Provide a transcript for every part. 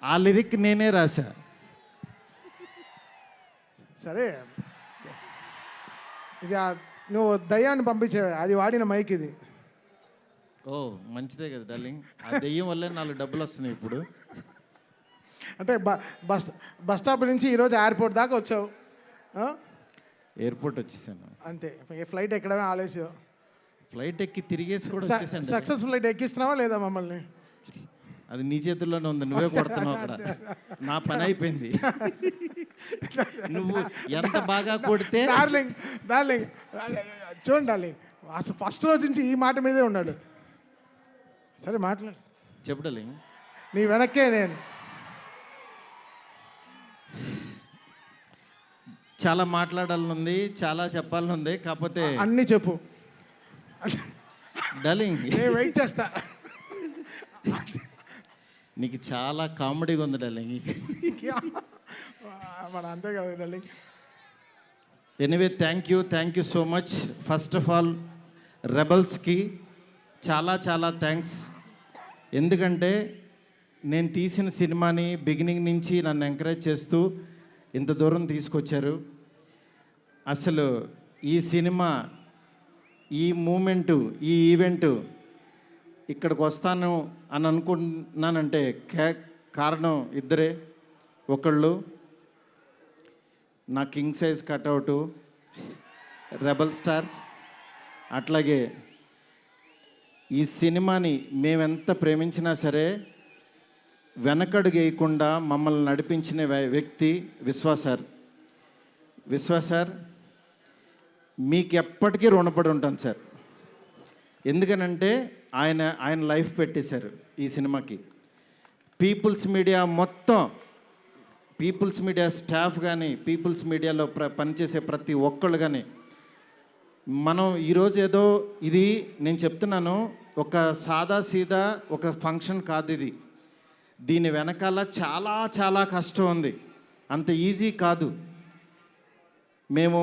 ఆ లిరిక్ నేనే రాశా. సరే, ఇది నువ్వు దయ్యాన్ని పంపించేవా, అది వాడిన మైక్ ఇది. ఓ మంచిదే కదా డార్లింగ్, ఆ దెయ్యం వల్లే 4 డబ్బులు వస్తున్నాయి ఇప్పుడు. అంటే బస్ బస్ స్టాప్ నుంచి ఈరోజు ఎయిర్పోర్ట్ దాకా వచ్చావు, ఎయిర్పోర్ట్ వచ్చేసాను. అంతే. ఫ్లైట్ ఎక్కడమే ఆలస్యం. ఫ్లైట్ ఎక్కి తిరిగేసి కూడా వచ్చేసాను. సక్సెస్ ఫ్లైట్ ఎక్కిస్తున్నావా లేదా మమ్మల్ని? అది నీ చేతుల్లోనే ఉంది, నువ్వే కొడుతున్నావు అక్కడ. నా పని అయిపోయింది. నువ్వు ఎంత బాగా కొడితే. డార్లింగ్ డార్లింగ్ చూడండి డార్లింగ్, అసలు ఫస్ట్ రోజు నుంచి ఈ మాట మీదే ఉన్నాడు. సరే మాట్లాడు. చెప్పు డార్లింగ్. నీ వెనక్కే నేను. చాలా మాట్లాడాలనుంది, చాలా చెప్పాలనుంది, కాకపోతే అన్నీ చెప్పు డార్లింగ్. నేను వెయిట్ చేస్తా. నీకు చాలా కామెడీగా ఉంది డార్లింగ్. మన అంతే కదా darling. Anyway thank you so much. First of all రెబల్స్కి చాలా చాలా థ్యాంక్స్. ఎందుకంటే నేను తీసిన సినిమాని బిగినింగ్ నుంచి నన్ను ఎంకరేజ్ చేస్తూ ఇంత దూరం తీసుకొచ్చారు. అసలు ఈ సినిమా, ఈ మూమెంటు, ఈ ఈవెంటు ఇక్కడికి వస్తాను అని అనుకుంటున్నానంటే కారణం ఇద్దరే. ఒకళ్ళు నా కింగ్ సైజ్ కట్అవుటు రెబల్ స్టార్, అట్లాగే ఈ సినిమాని మేమెంత ప్రేమించినా సరే వెనకడుగు వేయకుండా మమ్మల్ని నడిపించిన వ్యక్తి విశ్వాస్ సార్. విశ్వాస్ సార్, మీకు ఎప్పటికీ రుణపడి ఉంటాను సార్. ఎందుకనంటే ఆయన లైఫ్ పెట్టేశారు ఈ సినిమాకి. పీపుల్స్ మీడియా మొత్తం, పీపుల్స్ మీడియా స్టాఫ్ కానీ, పీపుల్స్ మీడియాలో పనిచేసే ప్రతి ఒక్కళ్ళు కానీ, మనం ఈరోజు ఏదో ఇది నేను చెప్తున్నాను, ఒక సాదా సీదా ఒక ఫంక్షన్ కాదు ఇది. దీని వెనకాల చాలా చాలా కష్టం ఉంది, అంత ఈజీ కాదు. మేము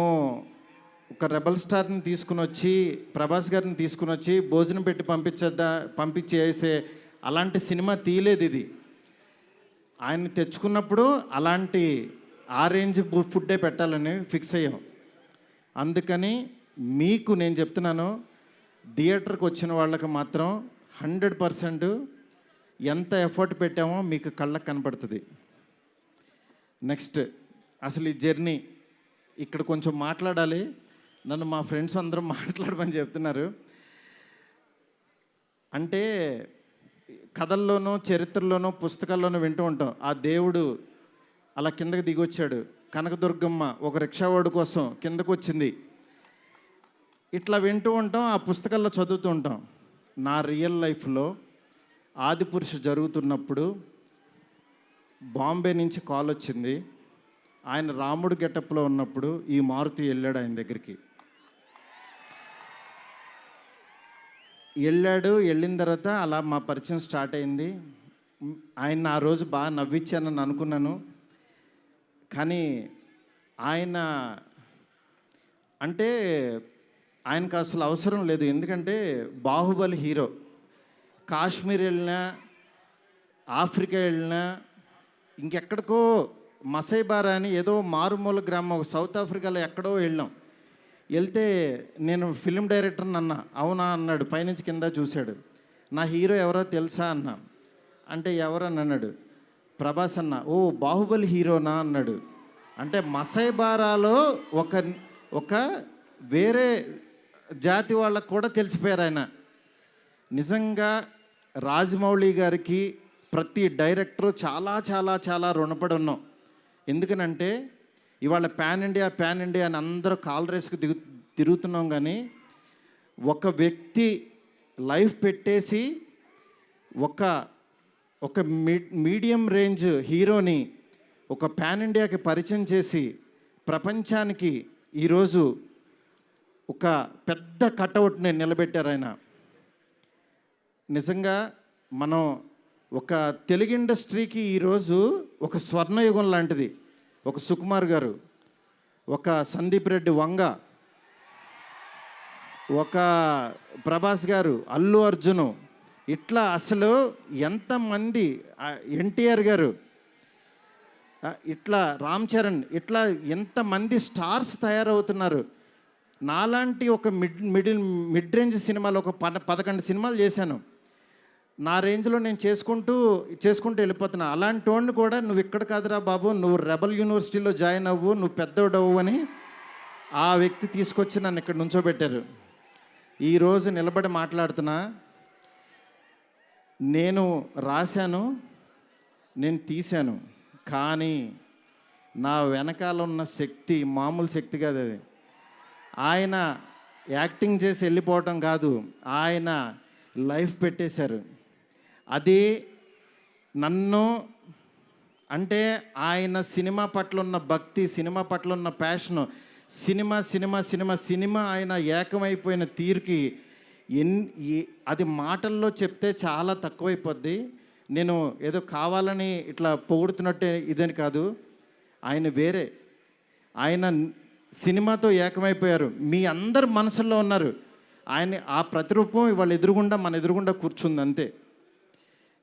ఒక రెబల్ స్టార్ని తీసుకుని వచ్చి, ప్రభాస్ గారిని తీసుకుని వచ్చి భోజనం పెట్టి పంపించేసే అలాంటి సినిమా తీయలేదు ఇది. ఆయన్ని తెచ్చుకున్నప్పుడు అలాంటి ఆ రేంజ్ ఫుడ్డే పెట్టాలని ఫిక్స్ అయ్యాం. అందుకని మీకు నేను చెప్తున్నాను, థియేటర్కి వచ్చిన వాళ్ళకి మాత్రం 100% ఎంత ఎఫర్ట్ పెట్టామో మీకు కళ్ళకు కనపడుతుంది. నెక్స్ట్ అసలు ఈ జర్నీ ఇక్కడ కొంచెం మాట్లాడాలి. నన్ను మా ఫ్రెండ్స్ అందరూ మాట్లాడమని చెప్తున్నారు. అంటే కథల్లోనూ, చరిత్రలోనూ, పుస్తకాల్లోనూ వింటూ ఉంటాం, ఆ దేవుడు అలా కిందకి దిగొచ్చాడు, కనకదుర్గమ్మ ఒక రిక్షావాడు కోసం కిందకు వచ్చింది, ఇట్లా వింటూ ఉంటాం, ఆ పుస్తకాల్లో చదువుతూ ఉంటాం. నా రియల్ లైఫ్లో ఆదిపురుష జరుగుతున్నప్పుడు బాంబే నుంచి కాల్ వచ్చింది. ఆయన రాముడు గెటప్లో ఉన్నప్పుడు ఈ మారుతి వెళ్ళాడు ఆయన దగ్గరికి. వెళ్ళిన తర్వాత అలా మా పరిచయం స్టార్ట్ అయింది. ఆయన ఆ రోజు బాగా నవ్వించానని అనుకున్నాను. కానీ ఆయన అంటే ఆయనకు అసలు అవసరం లేదు. ఎందుకంటే బాహుబలి హీరో. కాశ్మీర్ వెళ్ళినా, ఆఫ్రికా వెళ్ళినా, ఇంకెక్కడికో మసైబారా అని ఏదో మారుమూల గ్రామం సౌత్ ఆఫ్రికాలో ఎక్కడో వెళ్ళాం. వెళ్తే నేను ఫిలిం డైరెక్టర్ని అన్నా. అవునా అన్నాడు, పైనుంచి కింద చూశాడు. నా హీరో ఎవరో తెలుసా అన్నా. అంటే ఎవరని అన్నాడు. ప్రభాస్ అన్న. ఓ బాహుబలి హీరోనా అన్నాడు. అంటే మసైబారాలో ఒక వేరే జాతి వాళ్ళకు కూడా తెలిసిపోయారు ఆయన. నిజంగా రాజమౌళి గారికి ప్రతి డైరెక్టరు చాలా చాలా చాలా రుణపడి ఉన్నాం. ఎందుకనంటే ఇవాళ ప్యాన్ ఇండియా అని అందరూ కాల్ రేస్కి తిరుగుతున్నాం, కానీ ఒక వ్యక్తి లైఫ్ పెట్టేసి ఒక మీడియం రేంజ్ హీరోని ఒక ప్యాన్ ఇండియాకి పరిచయం చేసి ప్రపంచానికి ఈరోజు ఒక పెద్ద కటౌట్ని నిలబెట్టారు ఆయన. నిజంగా మనం ఒక తెలుగు ఇండస్ట్రీకి ఈరోజు ఒక స్వర్ణయుగం లాంటిది. ఒక సుకుమార్ గారు, ఒక సందీప్ రెడ్డి వంగ, ఒక ప్రభాస్ గారు, అల్లు అర్జును, ఇట్లా అసలు ఎంతమంది, ఎన్టీఆర్ గారు, ఇట్లా రామ్ చరణ్, ఇట్లా ఎంతమంది స్టార్స్ తయారవుతున్నారు. నాలాంటి ఒక మిడ్ రేంజ్ సినిమాలు ఒక 11 సినిమాలు చేశాను. నా రేంజ్లో నేను చేసుకుంటూ వెళ్ళిపోతున్నా. అలాంటి వాడిని కూడా నువ్వు ఇక్కడ కాదురా బాబు, నువ్వు రెబల్ యూనివర్సిటీలో జాయిన్ అవ్వు, నువ్వు పెద్దోడవు అని ఆ వ్యక్తి తీసుకొచ్చి నన్ను ఇక్కడ నుంచోబెట్టారు. ఈరోజు నిలబడి మాట్లాడుతున్నా. నేను రాశాను, నేను తీశాను, కానీ నా వెనకాల ఉన్న శక్తి మామూలు శక్తి కాదు. అది ఆయన యాక్టింగ్ చేసి వెళ్ళిపోవటం కాదు, ఆయన లైఫ్ పెట్టేశారు. అది నన్ను అంటే ఆయన సినిమా పట్ల ఉన్న భక్తి, సినిమా పట్ల ఉన్న ప్యాషను, సినిమా ఆయన ఏకమైపోయిన తీరుకి అది మాటల్లో చెప్తే చాలా తక్కువైపోద్ది. నేను ఏదో కావాలని ఇట్లా పొగుడుతున్నట్టే ఇదని కాదు. ఆయన వేరే, ఆయన సినిమాతో ఏకమైపోయారు. మీ అందరు మనసుల్లో ఉన్నారు. ఆయన ఆ ప్రతిరూపం ఇవాళ మన ఎదురుగుండా కూర్చుంది అంతే.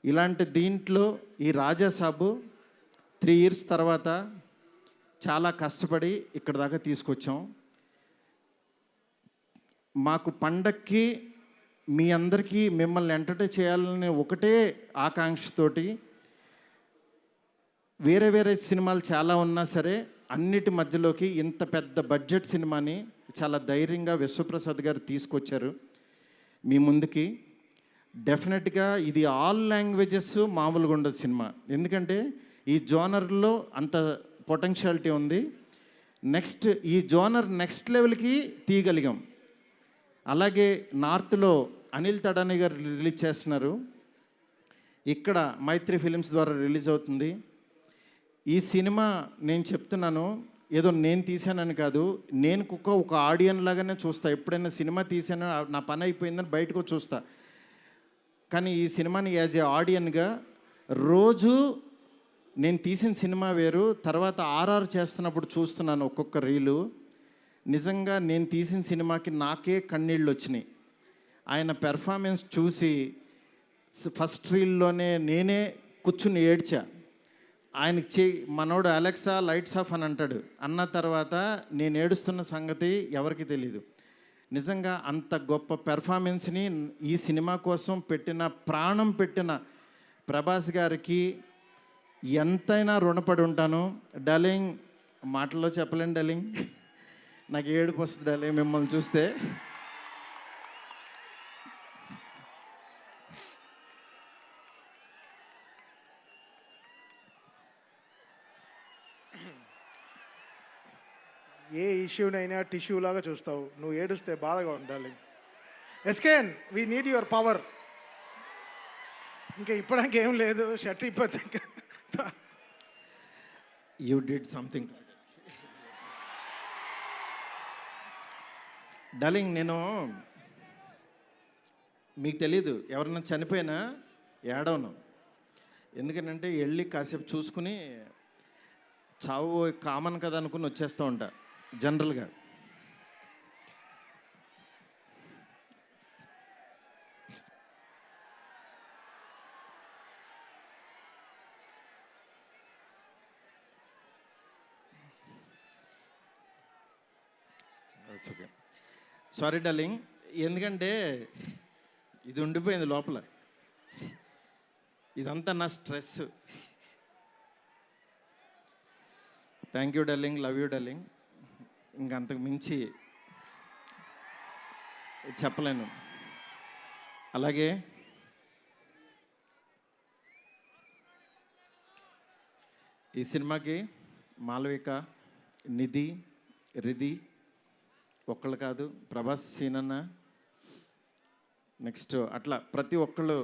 ఇలాంటి దీంట్లో ఈ రాజాసాబు 3 years తర్వాత చాలా కష్టపడి ఇక్కడ దాకా తీసుకొచ్చాం. మాకు పండక్కి మీ అందరికీ మిమ్మల్ని ఎంటర్టైన్ చేయాలని ఒకటే ఆకాంక్షతోటి వేరే సినిమాలు చాలా ఉన్నా సరే అన్నిటి మధ్యలోకి ఇంత పెద్ద బడ్జెట్ సినిమాని చాలా ధైర్యంగా విశ్వప్రసాద్ గారు తీసుకొచ్చారు మీ ముందుకి. డెఫినెట్గా ఇది ఆల్ లాంగ్వేజెస్ మామూలుగా ఉండదు సినిమా, ఎందుకంటే ఈ జోనర్లో అంత పొటెన్షియాలిటీ ఉంది. నెక్స్ట్ ఈ జోనర్ నెక్స్ట్ లెవెల్కి తీయగలిగాం. అలాగే నార్త్లో అనిల్ తడాని గారు రిలీజ్ చేస్తున్నారు, ఇక్కడ మైత్రి ఫిలిమ్స్ ద్వారా రిలీజ్ అవుతుంది. ఈ సినిమా నేను చెప్తున్నాను, ఏదో నేను తీశానని కాదు, నేను ఒక ఆడియన్ లాగానే చూస్తా. ఎప్పుడైనా సినిమా తీసానో నా పని అయిపోయిందని బయటకు చూస్తా. కానీ ఈ సినిమాని యాజ్ ఏ ఆడియన్గా రోజు నేను తీసిన సినిమా వేరు, తర్వాత ఆర్ఆర్ చేస్తున్నప్పుడు చూస్తున్నాను ఒక్కొక్క రీలు. నిజంగా నేను తీసిన సినిమాకి నాకే కన్నీళ్ళు వచ్చినాయి. ఆయన పెర్ఫార్మెన్స్ చూసి ఫస్ట్ రీల్లోనే నేనే కూర్చుని ఏడ్చా. ఆయనకి మనోడు అలెక్సా లైట్స్ ఆఫ్ అని అంటాడు, అన్న తర్వాత నేను ఏడుస్తున్న సంగతి ఎవరికి తెలీదు. నిజంగా అంత గొప్ప పెర్ఫార్మెన్స్ని ఈ సినిమా కోసం ప్రాణం పెట్టిన ప్రభాస్ గారికి ఎంతైనా రుణపడి ఉంటాను. డార్లింగ్, మాటల్లో చెప్పలేను డార్లింగ్, నాకు ఏడుపు వస్తుంది డార్లింగ్ మిమ్మల్ని చూస్తే. ఏ ఇష్యూనైనా టిష్యూ లాగా చూస్తావు, నువ్వు ఏడుస్తే బాధగా ఉండాలి. ఎస్కేన్, వీ నీడ్ యువర్ పవర్. ఇంకా ఇప్పడానికి ఏం లేదు, షర్ట్ ఇప్పటి యూ డిడ్ సంథింగ్ డార్లింగ్. నేను మీకు తెలీదు, ఎవరన్నా చనిపోయినా ఏడవను. ఎందుకంటే వెళ్ళి కాసేపు చూసుకుని చావు కామన్ కదా అనుకుని వచ్చేస్తూ ఉంటా జనరల్గా. ఓకే, సారీ డార్లింగ్, ఎందుకంటే ఇది ఉండిపోయింది లోపల, ఇదంతా నా stress. Thank you darling, love you darling. ఇంకంతకు మించి చెప్పలేను. అలాగే ఈ సినిమాకి మాలవిక, నిధి, రిధి ఒక్కళ్ళు కాదు, ప్రభాస్, సీనన్న, నెక్స్ట్ అట్లా ప్రతి ఒక్కళ్ళు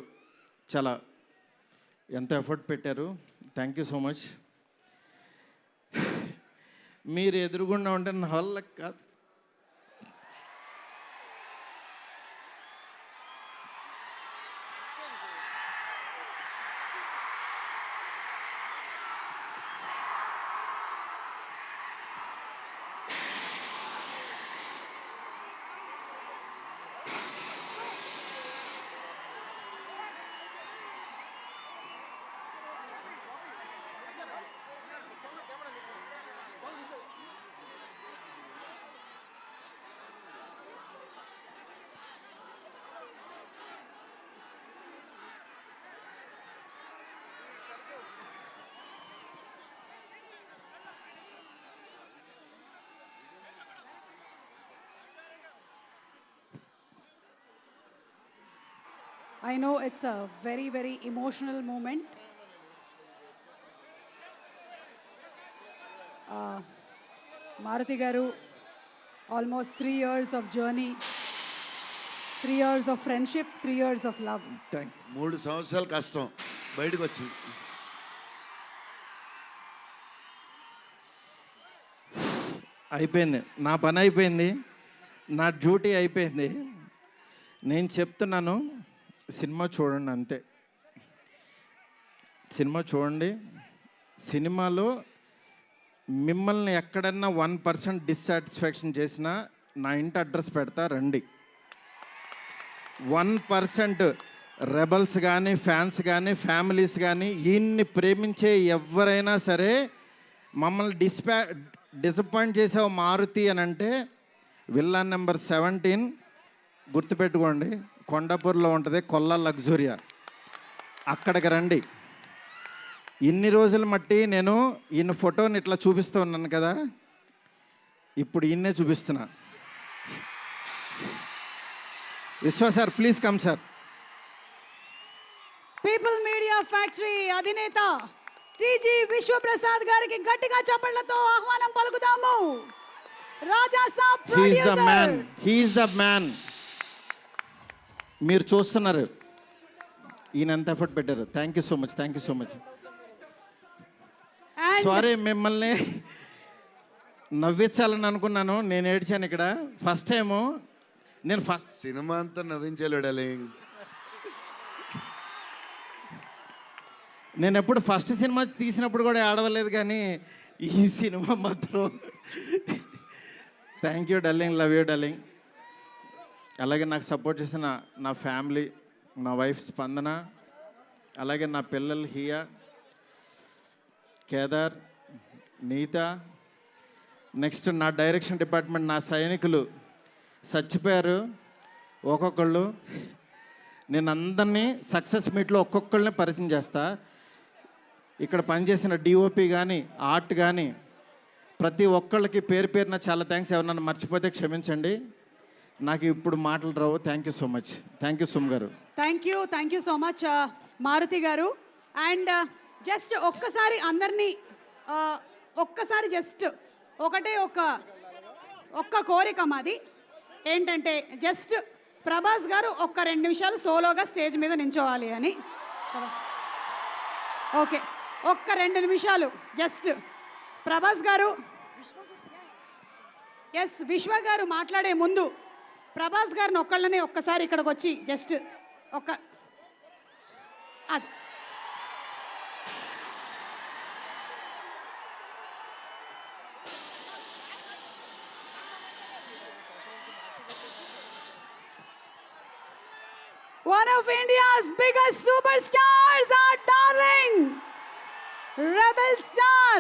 చాలా ఎంత ఎఫర్ట్ పెట్టారు. Thank you so much. మీరు ఎదురుగుండా ఉంటే నా వల్ల కాదు. I know it's a very, very emotional moment. Maruti Garu, almost 3 years of journey, 3 years of friendship, 3 years of love. Thank 3 సంవత్సరాలు కష్టం బయటకు వచ్చింది. అయిపోయింది, నా పని అయిపోయింది, నా డ్యూటీ అయిపోయింది. నేను చెప్తున్నాను, సినిమా చూడండి అంతే. సినిమా చూడండి. సినిమాలో మిమ్మల్ని ఎక్కడన్నా 1% డిస్సాటిస్ఫాక్షన్ చేసినా నా ఇంటి అడ్రస్ పెడతా, రండి. 1% రెబల్స్ కానీ, ఫ్యాన్స్ కానీ, ఫ్యామిలీస్ కానీ, ఈయన్ని ప్రేమించే ఎవరైనా సరే మమ్మల్ని డిసప్పాయింట్ చేసావు మారుతి అని అంటే, విల్లా నెంబర్ 17 గుర్తుపెట్టుకోండి, కొండాపూర్లో ఉంటుంది, కొల్లా లగ్జూరియా, అక్కడికి రండి. ఇన్ని రోజులు మట్టి నేను ఈయన ఫోటోని ఇట్లా చూపిస్తూ ఉన్నాను కదా, ఇప్పుడు ఈయన్నే చూపిస్తున్నా. Vishwa sir, please come sir. People media factory అధినేత టీజీ విశ్వప్రసాద్ గారికి గట్టిగా చప్పట్లతో ఆహ్వానం పలుకుదాము. Raja Saab he's the man, producer. He's the man. మీరు చూస్తున్నారు ఈయన ఎంత ఎఫర్ట్ పెట్టారు. Thank you so much, thank you so much. And sorry, మిమ్మల్ని నవ్వించాలని అనుకున్నాను, నేను ఏడ్చాను ఇక్కడ. ఫస్ట్ టైము నేను సినిమా అంతా నవ్వించాడు డార్లింగ్. నేను ఎప్పుడు ఫస్ట్ సినిమా తీసినప్పుడు కూడా ఆడవలేదు, కానీ ఈ సినిమా మాత్రం thank you darling, love you darling. అలాగే నాకు సపోర్ట్ చేసిన నా ఫ్యామిలీ, నా వైఫ్ స్పందన, అలాగే నా పిల్లలు హియా, కేదార్, నీత, నెక్స్ట్ నా డైరెక్షన్ డిపార్ట్మెంట్, నా సైనికులు చచ్చిపోయారు ఒక్కొక్కళ్ళు. నేను అందరినీ సక్సెస్ మీట్లో ఒక్కొక్కళ్ళని పరిచయం చేస్తా. ఇక్కడ పనిచేసిన డిఓపి కానీ, ఆర్ట్ కానీ, ప్రతి ఒక్కళ్ళకి పేరు పేరున చాలా థ్యాంక్స్. ఎవరన్నా మర్చిపోతే క్షమించండి, నాకు ఇప్పుడు మాటలు రావు. Thank you so much. Thank you Suma గారు. Thank you so much Maruthi గారు. అండ్ జస్ట్ ఒక్కసారి అందరినీ ఒక్కసారి జస్ట్ ఒకటే ఒక్క కోరిక మాది ఏంటంటే, జస్ట్ ప్రభాస్ గారు ఒక్క 2 నిమిషాలు సోలోగా స్టేజ్ మీద నించోవాలి అని. ఓకే, ఒక్క 2 నిమిషాలు జస్ట్ ప్రభాస్ గారు. ఎస్, విశ్వ గారు మాట్లాడే ముందు ప్రభాస్ గారిని ఒక్కళ్ళనే ఒక్కసారి ఇక్కడికి వచ్చి జస్ట్ అది one of India's biggest superstars, our darling rebel star